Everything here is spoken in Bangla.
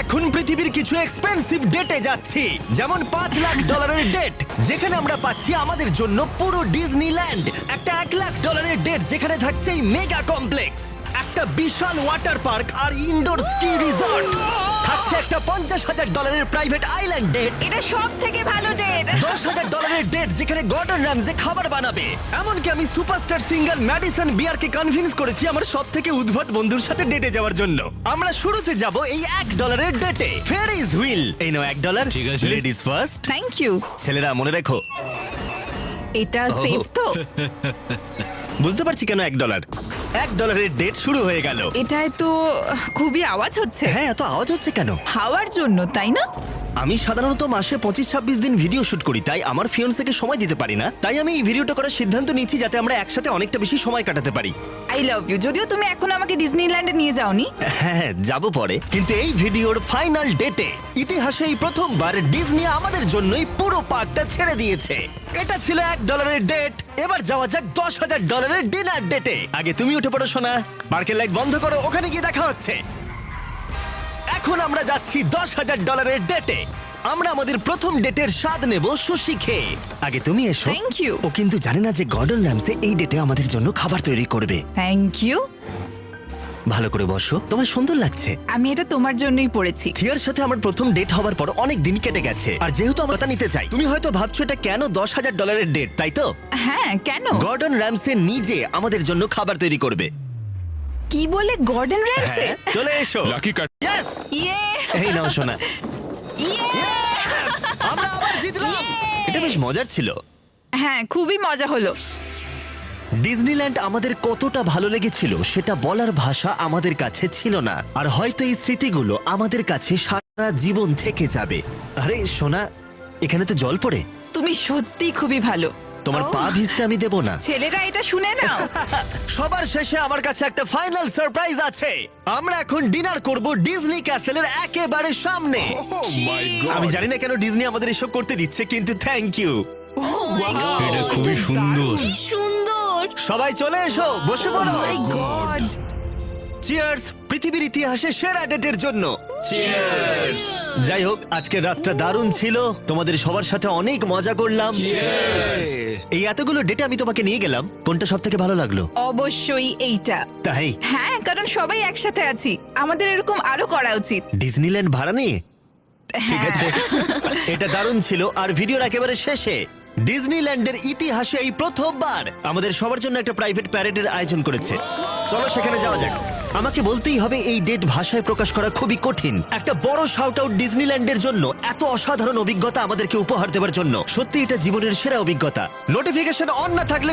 এখন পৃথিবীর কিছু এক্সপেন্সিভ ডেটে যাচ্ছি, যেমন $5 লাখ ডেট, যেখানে আমরা পাচ্ছি আমাদের জন্য পুরো ডিজনিল্যান্ড। একটা $1 লাখ ডেট, যেখানে থাকছে এই মেগা কমপ্লেক্স, একটা বিশাল ওয়াটার পার্ক আর ইনডোর স্কি রিসর্ট। থাকছে একটা $50,000 প্রাইভেট আইল্যান্ড ডেট, এটা সব থেকে ভালো ডেট। $10,000 ডেট, যেখানে গর্ডন র্যামজে খাবার বানাবে। এমনকি আমি সুপারস্টার সিঙ্গার ম্যাডিসন বিয়ারকে কনভিন্স করেছি আমার সব থেকে উদ্ভট বন্ধুর সাথে ডেটে যাওয়ার জন্য। আমরা শুরুতে যাব এই $1 ডেটে। ফেরিজ হুইল, এই নাও $1। ঠিক আছে। Ladies first. Thank you. ছেলেরা মনে রেখো, এটা সেফ তো? বুঝতে পারছি কেন $1। $1 ডেট শুরু হয়ে গেল। এটায় তো খুবই আওয়াজ হচ্ছে। হ্যাঁ, এত আওয়াজ হচ্ছে কেন? হাওয়ার জন্য, তাই না? আমি সাধারণত মাসে 25-26 দিন ভিডিও শুট করি, তাই আমার ফিয়ান্সেকে সময় দিতে পারি না। তাই আমি এই ভিডিওটা করার সিদ্ধান্ত নিয়েছি যাতে আমরা একসাথে অনেকটা বেশি সময় কাটাতে পারি। I love you. যদিও তুমি এখন আমাকে ডিজনিল্যান্ডে নিয়ে যাওনি। হ্যাঁ, যাব পরে, কিন্তু এই ভিডিওর ফাইনাল ডেটে ইতিহাসে এই প্রথমবার ডিজনি আমাদের জন্যই পুরো পার্কটা ছেড়ে দিয়েছে। এটা ছিল $1 ডেট। এবার যাওয়া যাক $10,000 ডিনার ডেটে। আগে তুমি উঠে পড়ো সোনা, পার্কের লাইট বন্ধ করো, ওখানে গিয়ে দেখা হচ্ছে। এখন আমরা যাচ্ছি $10,000 ডেটে। আমরা আমাদের প্রথম ডেটের স্বাদ নেব সুশি খেয়ে। আগে তুমি এসো। Thank you. ও কিন্তু জানে না যে গর্ডন র্যামসে এই ডেটে আমাদের জন্য খাবার তৈরি করবে। Thank you. ভালো করে বসো, তোমার সুন্দর লাগছে। আমি এটা তোমার জন্যই পড়েছি। থিয়ার সাথে আমার প্রথম ডেট হওয়ার পর অনেক দিন কেটে গেছে, আর যেহেতু আমরা তা নিতে চাই, তুমি হয়তো ভাবছো এটা কেন $10,000 ডেট, তাই তো? হ্যাঁ, কেন? গর্ডন র্যামসে নিজে আমাদের জন্য খাবার তৈরি করবে। কি বলে, গর্ডন র্যামসে? হ্যাঁ, চলে এসো। লাকি কাট। Yes! ইয়ে এই নাও সোনা। ইয়ে। Yes! আমরা আবার জিতলাম। এটা বেশ মজার ছিল। হ্যাঁ, খুবই মজা হলো। ডিজনিল্যান্ড আমাদের কতটা ভালো লেগেছিল সেটা বলার ভাষা আমাদের কাছে ছিল না, আর হয়তো এই স্মৃতিগুলো আমাদের কাছে সারা জীবন থেকে যাবে। আরে সোনা, এখানে তো জল পড়ে। তুমি সত্যি খুবই ভালো। তোমার ও, পা ভিজতে আমি দেব না। ছেলেরা এটা শুনে নাও। সবার শেষে আমার কাছে একটা ফাইনাল সারপ্রাইজ আছে। আমরা এখন ডিনার করব ডিজনি ক্যাসেলের একেবারে সামনে। Oh my God! আমি জানি না কেন ডিজনি আমাদের এসব করতে দিচ্ছে, কিন্তু থ্যাংক ইউ। এটা খুবই সুন্দর। সুন্দর। সবাই চলে এসো, বসে পড়ো। মাই গড। চিয়ার্স পৃথিবীর ইতিহাসে সেরা ডেটের জন্য। যাই হোক, আজকের রাতটা দারুণ ছিল, তোমাদের সবার সাথে অনেক মজা করলাম। এই এতগুলো ডেটে আমি তোমাকে নিয়ে গেলাম, কোনটা সব থেকে ভালো লাগলো? অবশ্যই এইটা। তাই হ্যাঁ, কারণ সবাই একসাথে আছি, আমাদের এরকম আরো করা উচিত। ডিজনিল্যান্ড ভাড়া নিয়ে? ঠিক হ্যাঁ। আছে, এটা দারুণ ছিল। আর ভিডিওর একেবারে শেষে ডিজনিল্যান্ডের ইতিহাসে এই প্রথমবার আমাদের সবার জন্য একটা প্রাইভেট প্যারেডের আয়োজন করেছে। চলো সেখানে যাওয়া যাক। আমাকে বলতেই হবে, এই ডেট ভাষায় প্রকাশ করা খুবই কঠিন। একটা বড় শাউট আউট ডিজনিল্যান্ডের জন্য, এত অসাধারণ অভিজ্ঞতা আমাদেরকে উপহার দেওয়ার জন্য। সত্যি এটা জীবনের সেরা অভিজ্ঞতা। নোটিফিকেশন অন না থাকলে